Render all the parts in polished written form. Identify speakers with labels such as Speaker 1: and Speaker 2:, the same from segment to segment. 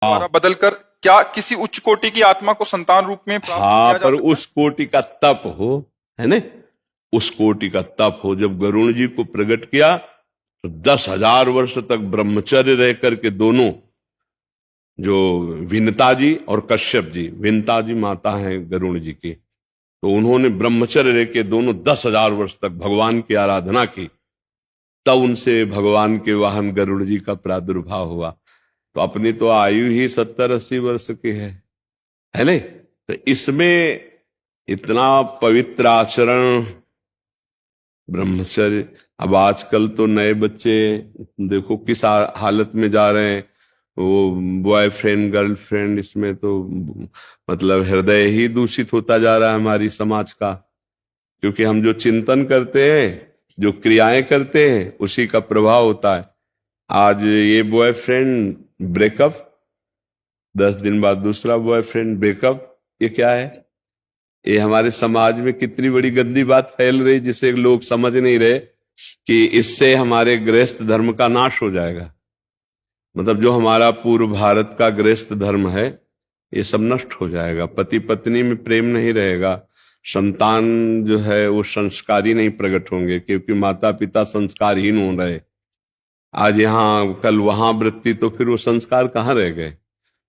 Speaker 1: द्वारा बदलकर क्या किसी उच्च कोटि की आत्मा को संतान रूप में प्राप्त
Speaker 2: हाँ,
Speaker 1: किया जा
Speaker 2: पर
Speaker 1: सकता है?
Speaker 2: उस कोटि का तप हो, है ना, उस कोटि का तप हो। जब गरुण जी को प्रकट किया तो 10,000 वर्ष तक ब्रह्मचर्य रह करके दोनों, जो विनता जी और कश्यप जी, विनता जी माता हैं गरुण जी की, तो उन्होंने ब्रह्मचर्य रह के दोनों 10,000 वर्ष तक भगवान की आराधना की। तब उनसे भगवान के वाहन गरुड़ जी का प्रादुर्भाव हुआ। तो अपनी तो आयु ही 70-80 वर्ष की है नहीं? तो इसमें इतना पवित्र आचरण, ब्रह्मचर्य। अब आजकल तो नए बच्चे देखो किस हालत में जा रहे हैं, वो बॉयफ्रेंड गर्लफ्रेंड, इसमें तो मतलब हृदय ही दूषित होता जा रहा है हमारी समाज का। क्योंकि हम जो चिंतन करते हैं, जो क्रियाएं करते हैं, उसी का प्रभाव होता है। आज ये बॉयफ्रेंड ब्रेकअप, 10 दिन बाद दूसरा बॉयफ्रेंड ब्रेकअप, ये क्या है? ये हमारे समाज में कितनी बड़ी गंदी बात फैल रही, जिसे लोग समझ नहीं रहे कि इससे हमारे गृहस्थ धर्म का नाश हो जाएगा। मतलब जो हमारा पूर्व भारत का गृहस्थ धर्म है, ये सब नष्ट हो जाएगा। पति पत्नी में प्रेम नहीं रहेगा, संतान जो है वो संस्कारी नहीं प्रकट होंगे, क्योंकि माता पिता संस्कारहीन हो रहे। आज यहाँ कल वहां वृत्ति, तो फिर वो संस्कार कहाँ रह गए?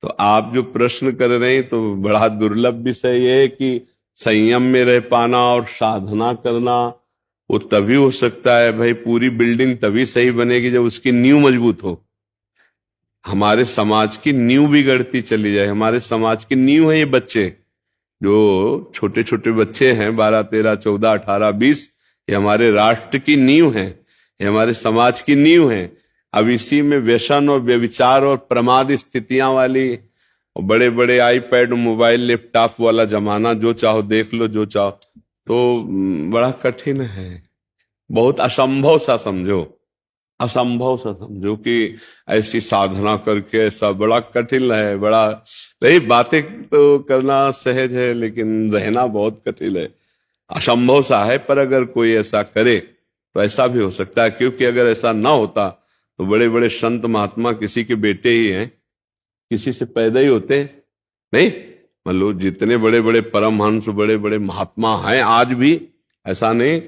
Speaker 2: तो आप जो प्रश्न कर रहे हैं, तो बड़ा दुर्लभ विषय ये है कि संयम में रह पाना और साधना करना, वो तभी हो सकता है भाई। पूरी बिल्डिंग तभी सही बनेगी जब उसकी नींव मजबूत हो। हमारे समाज की नींव बिगड़ती चली जाए। हमारे समाज की नींव है ये बच्चे, जो छोटे छोटे बच्चे हैं, 12, 13, 14, 18, 20, ये हमारे राष्ट्र की नींव है, ये हमारे समाज की नींव है। अब इसी में व्यसन और व्यभिचार और प्रमाद स्थितियां वाली, और बड़े बड़े आईपैड, मोबाइल, लैपटॉप वाला जमाना, जो चाहो देख लो, जो चाहो, तो बड़ा कठिन है। बहुत असंभव सा समझो, असंभव सा समझो कि ऐसी साधना करके ऐसा, बड़ा कठिन है। बड़ा नहीं, बातें तो करना सहज है, लेकिन रहना बहुत कठिन है, असंभव सा है। पर अगर कोई ऐसा करे तो ऐसा भी हो सकता है। क्योंकि अगर ऐसा ना होता तो बड़े बड़े संत महात्मा किसी के बेटे ही हैं, किसी से पैदा ही होते नहीं। मतलब जितने बड़े बड़े परमहंस, बड़े बड़े महात्मा हैं आज भी, ऐसा नहीं,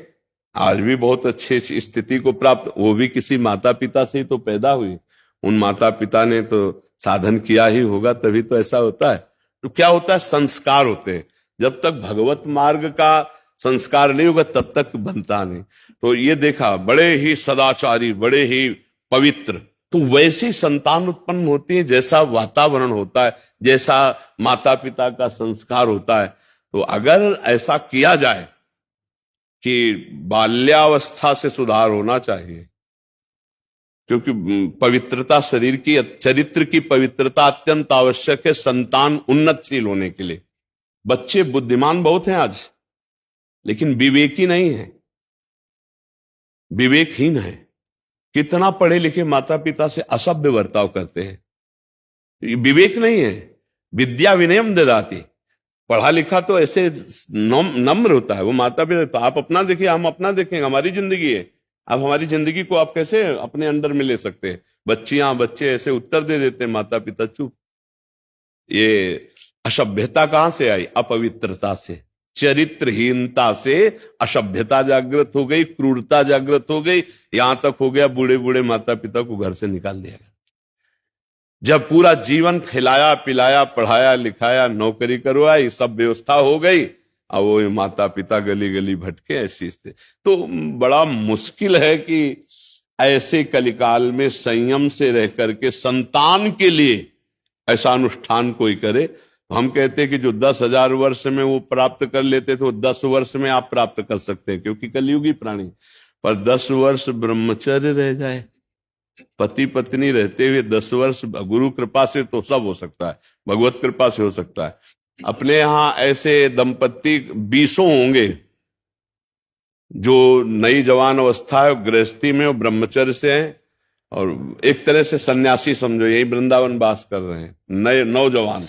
Speaker 2: आज भी बहुत अच्छी स्थिति को प्राप्त, वो भी किसी माता पिता से ही तो पैदा हुई। उन माता पिता ने तो साधन किया ही होगा, तभी तो ऐसा होता है। तो क्या होता है? संस्कार होते हैं। जब तक भगवत मार्ग का संस्कार नहीं होगा तब तक बनता नहीं। तो ये देखा, बड़े ही सदाचारी, बड़े ही पवित्र, तो वैसी संतान उत्पन्न होती है जैसा वातावरण होता है, जैसा माता पिता का संस्कार होता है। तो अगर ऐसा किया जाए कि बाल्यावस्था से सुधार होना चाहिए, क्योंकि पवित्रता, शरीर की, चरित्र की पवित्रता अत्यंत आवश्यक है संतान उन्नतशील होने के लिए। बच्चे बुद्धिमान बहुत हैं आज, लेकिन विवेकी नहीं है, विवेकहीन है। कितना पढ़े लिखे माता पिता से असभ्य बर्ताव करते हैं, ये विवेक नहीं है। विद्या विनयम ददाति, पढ़ा लिखा तो ऐसे नम्र होता है वो माता पिता। तो आप अपना देखिए, हम अपना देखेंगे, हमारी जिंदगी है। अब हमारी जिंदगी को आप कैसे अपने अंडर में ले सकते हैं? बच्चियां बच्चे ऐसे उत्तर दे देते हैं, माता पिता चुप। ये असभ्यता कहां से आई? अपवित्रता से, चरित्रहीनता से असभ्यता जागृत हो गई, क्रूरता जागृत हो गई। यहां तक हो गया बूढ़े बूढ़े माता पिता को घर से निकाल दिया गया। जब पूरा जीवन खिलाया पिलाया, पढ़ाया लिखाया, नौकरी करवाई, सब व्यवस्था हो गई, अब वो माता पिता गली गली भटके, ऐसी स्थिति। तो बड़ा मुश्किल है कि ऐसे कलिकाल में संयम से रह करके संतान के लिए ऐसा अनुष्ठान कोई करे। तो हम कहते हैं कि जो 10,000 वर्ष में वो प्राप्त कर लेते थे, वो 10 वर्ष में आप प्राप्त कर सकते हैं, क्योंकि कलयुगी प्राणी। पर 10 वर्ष ब्रह्मचर्य रह जाए, पति पत्नी रहते हुए 10 वर्ष, गुरु कृपा से तो सब हो सकता है, भगवत कृपा से हो सकता है। अपने यहां ऐसे दंपत्ति 20 होंगे जो नई जवान अवस्था है, गृहस्थी में, और ब्रह्मचर्य से हैं, और एक तरह से सन्यासी समझो, यही वृंदावन वास कर रहे हैं, नए नौजवान।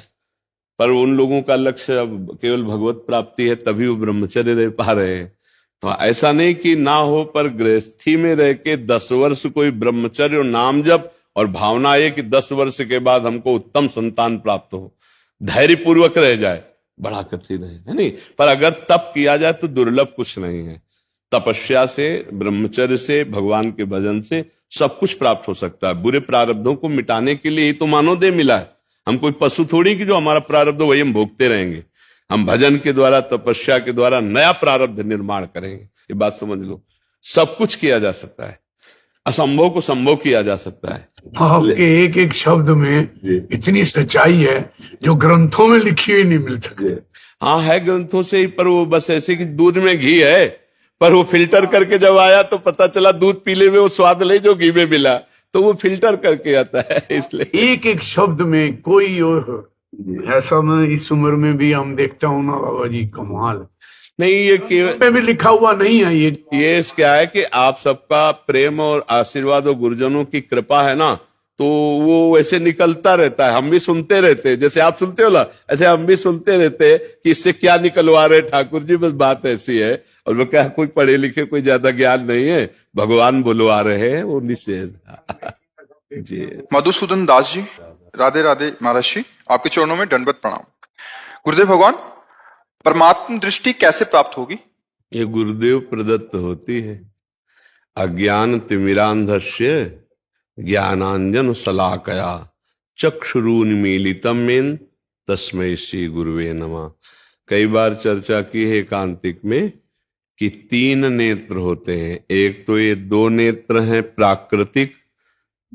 Speaker 2: पर उन लोगों का लक्ष्य अब केवल भगवत प्राप्ति है, तभी वो ब्रह्मचर्य रह पा रहे हैं। तो ऐसा नहीं कि ना हो, पर गृहस्थी में रह के 10 वर्ष कोई ब्रह्मचर्य और नाम जप और भावना ये कि 10 वर्ष के बाद हमको उत्तम संतान प्राप्त हो, धैर्य पूर्वक रह जाए, बड़ा कठिन है नहीं? पर अगर तप किया जाए तो दुर्लभ कुछ नहीं है। तपस्या से, ब्रह्मचर्य से, भगवान के भजन से सब कुछ प्राप्त हो सकता है। बुरे प्रारब्धों को मिटाने के लिए ही तो मानवदेह मिला है। हम कोई पशु थोड़ी कि जो हमारा प्रारब्ध वही हम भोगते रहेंगे। हम भजन के द्वारा, तपस्या के द्वारा नया प्रारब्ध निर्माण करेंगे। ये बात समझ लो, सब कुछ किया जा सकता है, असंभव को संभव किया जा सकता है।
Speaker 3: आपके एक एक शब्द में इतनी सच्चाई है जो ग्रंथों में लिखी हुई नहीं मिल सकती।
Speaker 2: हाँ, है ग्रंथों से ही, पर वो बस ऐसे कि दूध में घी है, पर वो फिल्टर करके जब आया तो पता चला दूध पीले में वो स्वाद नहीं जो घी में मिला, तो वो फिल्टर करके आता है। इसलिए
Speaker 3: एक एक शब्द में कोई और ऐसा मैं इस उम्र में भी हम देखता हूँ ना बाबा जी, कमाल
Speaker 2: नहीं, ये केवल
Speaker 3: में भी लिखा हुआ नहीं है।
Speaker 2: ये क्या है कि आप सबका प्रेम और आशीर्वाद और गुरुजनों की कृपा है ना, तो वो वैसे निकलता रहता है। हम भी सुनते रहते हैं, जैसे आप सुनते हो ना, ऐसे हम भी सुनते रहते हैं कि इससे क्या निकलवा रहे ठाकुर जी। बस बात ऐसी है, और वो क्या, कोई पढ़े लिखे कोई ज्यादा ज्ञान नहीं है, भगवान बुलवा रहे हैं, वो निषेध। जी,
Speaker 1: मधुसूदन दास जी, राधे राधे महाराज जी, आपके चरणों में दंडवत प्रणाम। गुरुदेव भगवान, परमात्म दृष्टि कैसे प्राप्त होगी?
Speaker 2: ये गुरुदेव प्रदत्त होती है। अज्ञान तिमिरांधस्य ज्ञानांजन शलाकया चक्षुरुन्मीलितम मेन तस्मै श्री गुरुवे नमः। कई बार चर्चा की है एकांतिक में कि 3 नेत्र होते हैं। एक तो ये 2 नेत्र हैं प्राकृतिक,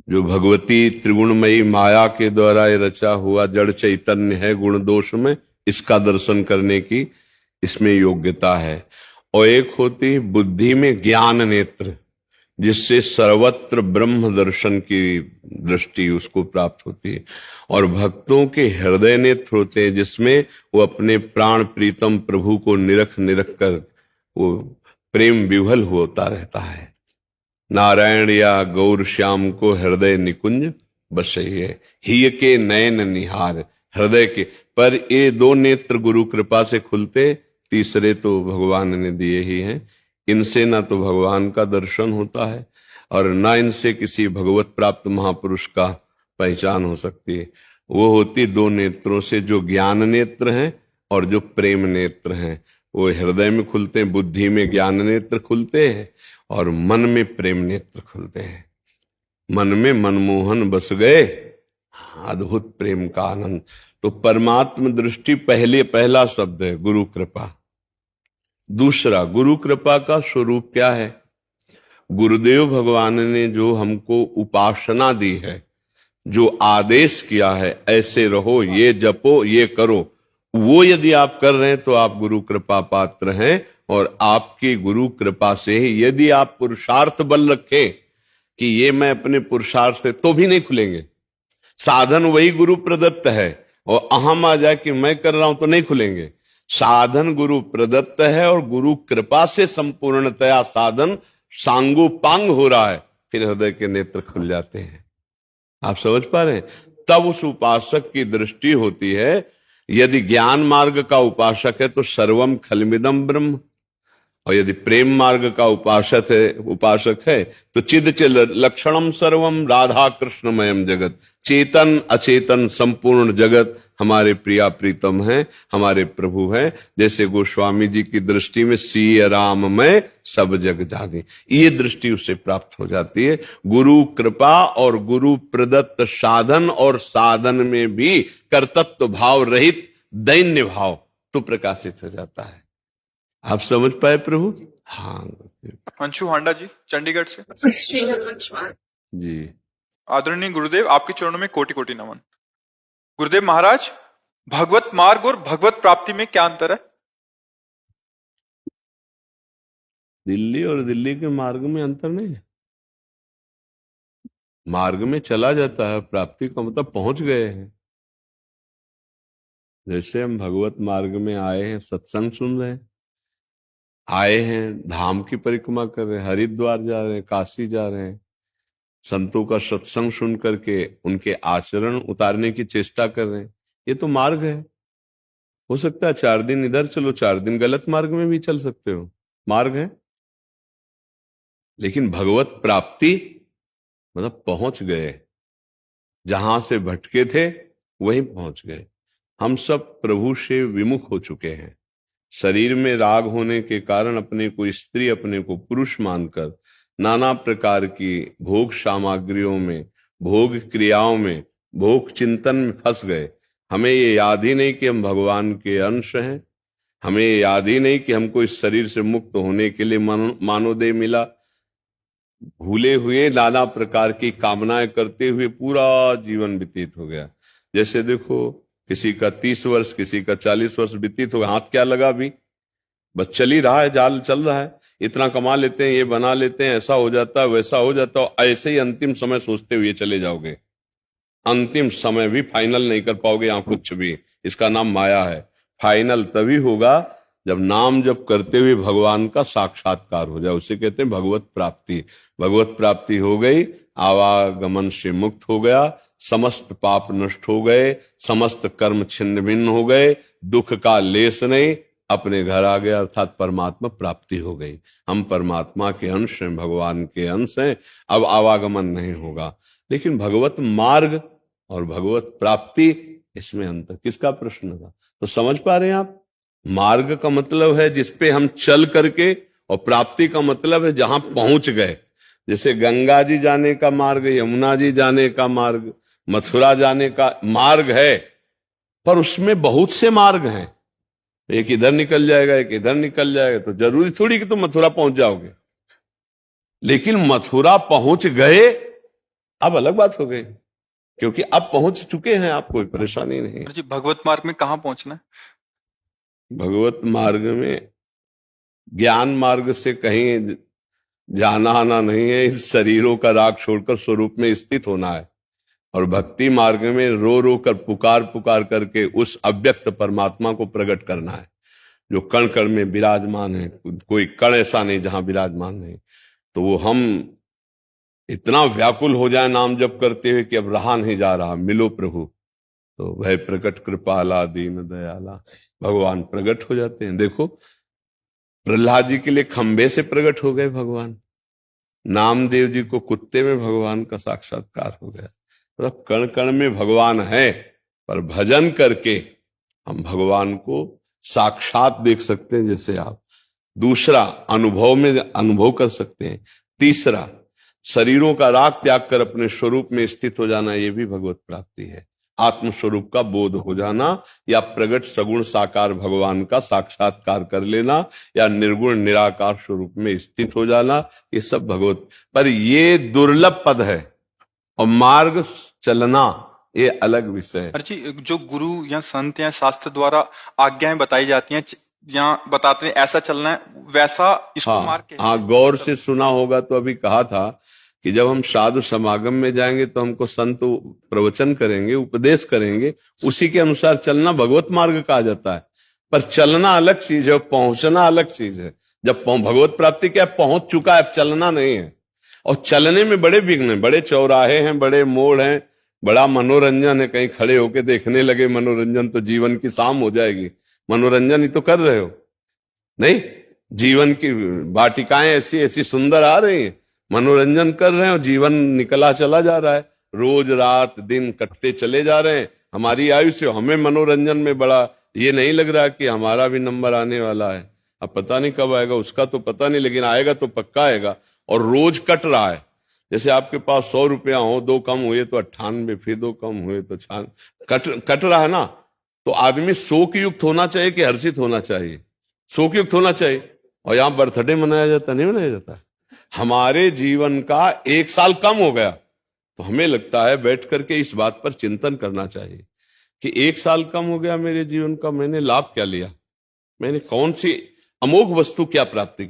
Speaker 2: जो भगवती त्रिगुणमयी माया के द्वारा ये रचा हुआ जड़ चैतन्य है गुण दोष में, इसका दर्शन करने की इसमें योग्यता है। और एक होती है बुद्धि में ज्ञान नेत्र, जिससे सर्वत्र ब्रह्म दर्शन की दृष्टि उसको प्राप्त होती है। और भक्तों के हृदय नेत्र होते हैं, जिसमें वो अपने प्राण प्रीतम प्रभु को निरख निरख कर वो प्रेम विह्वल होता रहता है। नारायण या गौर श्याम को हृदय निकुंज बसइए, हिय के नयन निहार, हृदय के। पर ये 2 नेत्र गुरु कृपा से खुलते, तीसरे तो भगवान ने दिए ही हैं। इनसे ना तो भगवान का दर्शन होता है और ना इनसे किसी भगवत प्राप्त महापुरुष का पहचान हो सकती है। वो होती 2 नेत्रों से, जो ज्ञान नेत्र हैं और जो प्रेम नेत्र हैं। वो हृदय में खुलते हैं, बुद्धि में ज्ञान नेत्र खुलते हैं और मन में प्रेम नेत्र खुलते हैं। मन में मनमोहन बस गए, अद्भुत प्रेम का आनंद। तो परमात्म दृष्टि पहला शब्द है गुरु कृपा। दूसरा, गुरु कृपा का स्वरूप क्या है? गुरुदेव भगवान ने जो हमको उपासना दी है, जो आदेश किया है, ऐसे रहो, ये जपो, ये करो, वो यदि आप कर रहे हैं तो आप गुरु कृपा पात्र हैं। और आपकी गुरु कृपा से ही यदि आप पुरुषार्थ बल रखें कि ये मैं अपने पुरुषार्थ से, तो भी नहीं खुलेंगे। साधन वही गुरु प्रदत्त है, और अहम आ जाए कि मैं कर रहा हूं तो नहीं खुलेंगे। साधन गुरु प्रदत्त है और गुरु कृपा से संपूर्णतया साधन सांगोपांग हो रहा है, फिर हृदय के नेत्र खुल जाते हैं। आप समझ पा रहे हैं? तब उस उपासक की दृष्टि होती है। यदि ज्ञान मार्ग का उपासक है तो सर्वम खलमिदम ब्रह्म, और यदि प्रेम मार्ग का उपासक है तो चिद चिल लक्षणम सर्वम राधा कृष्णमयम जगत। चेतन अचेतन संपूर्ण जगत हमारे प्रिया प्रीतम हैं, हमारे प्रभु हैं। जैसे गोस्वामी जी की दृष्टि में सिय राम में सब जग जाने, ये दृष्टि उसे प्राप्त हो जाती है। गुरु कृपा और गुरु प्रदत्त साधन, और साधन में भी कर्तृत्व भाव रहित दैन्य भाव तो प्रकाशित हो जाता है। आप समझ पाए प्रभु? हाँ
Speaker 1: अंशु हांडा जी, चंडीगढ़ से।
Speaker 2: जी,
Speaker 1: आदरणीय गुरुदेव, आपके चरणों में कोटि कोटि नमन। गुरुदेव महाराज, भगवत मार्ग और भगवत प्राप्ति में क्या अंतर है?
Speaker 2: दिल्ली और दिल्ली के मार्ग में अंतर नहीं है। मार्ग में चला जाता है, प्राप्ति का मतलब पहुंच गए हैं। जैसे हम भगवत मार्ग में आए हैं, सत्संग सुन रहे हैं, आए हैं धाम की परिक्रमा कर रहे हैं, हरिद्वार जा रहे हैं, काशी जा रहे हैं, संतों का सत्संग सुन करके उनके आचरण उतारने की चेष्टा कर रहे हैं, ये तो मार्ग है। हो सकता है 4 दिन इधर चलो, 4 दिन गलत मार्ग में भी चल सकते हो, मार्ग है। लेकिन भगवत प्राप्ति मतलब पहुंच गए, जहां से भटके थे वहीं पहुंच गए। हम सब प्रभु से विमुख हो चुके हैं। शरीर में राग होने के कारण अपने को स्त्री, अपने को पुरुष मानकर नाना प्रकार की भोग सामग्रियों में, भोग क्रियाओं में, भोग चिंतन में फंस गए। हमें ये याद ही नहीं कि हम भगवान के अंश हैं। हमें ये याद ही नहीं कि हमको इस शरीर से मुक्त होने के लिए मानवदेह मिला। भूले हुए नाना प्रकार की कामनाएं करते हुए पूरा जीवन व्यतीत हो गया। जैसे देखो, किसी का 30 वर्ष, किसी का 40 वर्ष व्यतीत हो गया, हाथ क्या लगा अभी, बस चल ही रहा है, जाल चल रहा है। इतना कमा लेते हैं, ये बना लेते हैं, ऐसा हो जाता है, वैसा हो जाता है। ऐसे ही अंतिम समय सोचते हुए चले जाओगे, अंतिम समय भी फाइनल नहीं कर पाओगे यहाँ कुछ भी। इसका नाम माया है। फाइनल तभी होगा जब नाम जप करते हुए भगवान का साक्षात्कार हो जाए। उसे कहते हैं भगवत प्राप्ति। भगवत प्राप्ति हो गई, आवागमन से मुक्त हो गया, समस्त पाप नष्ट हो गए, समस्त कर्म छिन्न भिन्न हो गए, दुख का लेस नहीं, अपने घर आ गया, अर्थात परमात्मा प्राप्ति हो गई। हम परमात्मा के अंश हैं, भगवान के अंश हैं। अब आवागमन नहीं होगा। लेकिन भगवत मार्ग और भगवत प्राप्ति, इसमें अंतर किसका प्रश्न था? तो समझ पा रहे हैं आप? मार्ग का मतलब है जिसपे हम चल करके, और प्राप्ति का मतलब है जहां पहुंच गए। जैसे गंगा जी जाने का मार्ग, यमुना जी जाने का मार्ग, मथुरा जाने का मार्ग है, पर उसमें बहुत से मार्ग हैं। एक इधर निकल जाएगा, एक इधर निकल जाएगा, तो जरूरी थोड़ी कि तुम मथुरा पहुंच जाओगे। लेकिन मथुरा पहुंच गए, अब अलग बात हो गई, क्योंकि अब पहुंच चुके हैं आप, कोई परेशानी नहीं।
Speaker 1: जी, भगवत मार्ग में कहाँ पहुंचना है?
Speaker 2: भगवत मार्ग में ज्ञान मार्ग से कहीं जाना आना नहीं है। इन शरीरों का राग छोड़कर स्वरूप में स्थित होना है। और भक्ति मार्ग में रो रो कर, पुकार पुकार करके उस अव्यक्त परमात्मा को प्रकट करना है, जो कण कण में विराजमान है। कोई कण ऐसा नहीं जहां विराजमान नहीं। तो वो हम इतना व्याकुल हो जाए नाम जप करते हुए कि अब रहा नहीं जा रहा, मिलो प्रभु, तो भय प्रकट कृपाला दीन दयाला, भगवान प्रकट हो जाते हैं। देखो, प्रहलाद जी के लिए खंबे से प्रकट हो गए भगवान, नामदेव जी को कुत्ते में भगवान का साक्षात्कार हो गया। तो कण कण में भगवान है, पर भजन करके हम भगवान को साक्षात देख सकते हैं, जैसे आप। दूसरा, अनुभव में अनुभव कर सकते हैं। तीसरा, शरीरों का राग त्याग कर अपने स्वरूप में स्थित हो जाना, यह भी भगवत प्राप्ति है। आत्म स्वरूप का बोध हो जाना, या प्रगट सगुण साकार भगवान का साक्षात्कार कर लेना, या निर्गुण निराकार स्वरूप में स्थित हो जाना, ये सब भगवत। पर ये दुर्लभ पद है, और मार्ग चलना ये अलग विषय है।
Speaker 1: जी, जो गुरु या संत या शास्त्र द्वारा आज्ञाएं बताई जाती हैं या बताते हैं ऐसा चलना है, वैसा इसको मार्ग कहते हैं।
Speaker 2: हाँ, गौर से सुना होगा तो अभी कहा था कि जब हम साधु समागम में जाएंगे तो हमको संत प्रवचन करेंगे, उपदेश करेंगे, उसी के अनुसार चलना भगवत मार्ग कहा जाता है। पर चलना अलग चीज है और पहुंचना अलग चीज है। जब भगवत प्राप्ति क्या, पहुंच चुका है, अब चलना नहीं है। और चलने में बड़े विघ्न हैं, बड़े चौराहे हैं, बड़े मोड़ हैं, बड़ा मनोरंजन है। कहीं खड़े होके देखने लगे मनोरंजन तो जीवन की शाम हो जाएगी। मनोरंजन ही तो कर रहे हो, नहीं? जीवन की वाटिकाएं ऐसी ऐसी सुंदर आ रही हैं, मनोरंजन कर रहे हैं, और जीवन निकला चला जा रहा है। रोज रात दिन कटते चले जा रहे हैं। हमारी आयु से हमें मनोरंजन में बड़ा ये नहीं लग रहा कि हमारा भी नंबर आने वाला है। अब पता नहीं कब आएगा, उसका तो पता नहीं, लेकिन आएगा तो पक्का आएगा। और रोज कट रहा है। जैसे आपके पास 100 रुपया हो, 2 कम हुए तो 98, फिर 2 कम हुए तो 96, कट रहा है ना। तो आदमी शोक युक्त होना चाहिए कि हर्षित होना चाहिए? शोक युक्त होना चाहिए। और यहां बर्थडे मनाया जाता नहीं, मनाया जाता। हमारे जीवन का 1 साल कम हो गया तो हमें लगता है बैठ करके इस बात पर चिंतन करना चाहिए कि 1 साल कम हो गया मेरे जीवन का, मैंने लाभ क्या लिया, मैंने कौन सी अमोघ वस्तु क्या प्राप्त की।